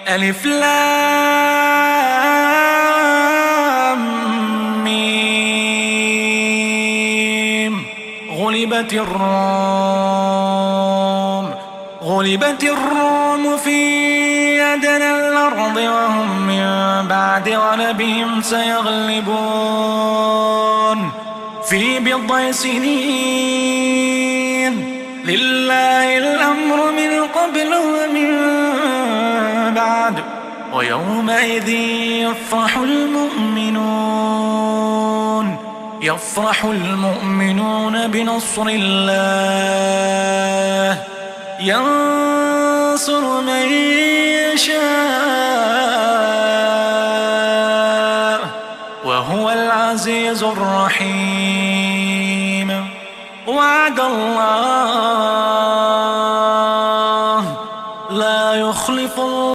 ألف لام ميم. غلبت الروم في أدنى الأرض وهم من بعد غلبهم سيغلبون في بضع سنين. لله الأمر من قبل ومن بعد ويومئذ يفرح المؤمنون بنصر الله ينصر من يشاء وهو العزيز الرحيم. وعد الله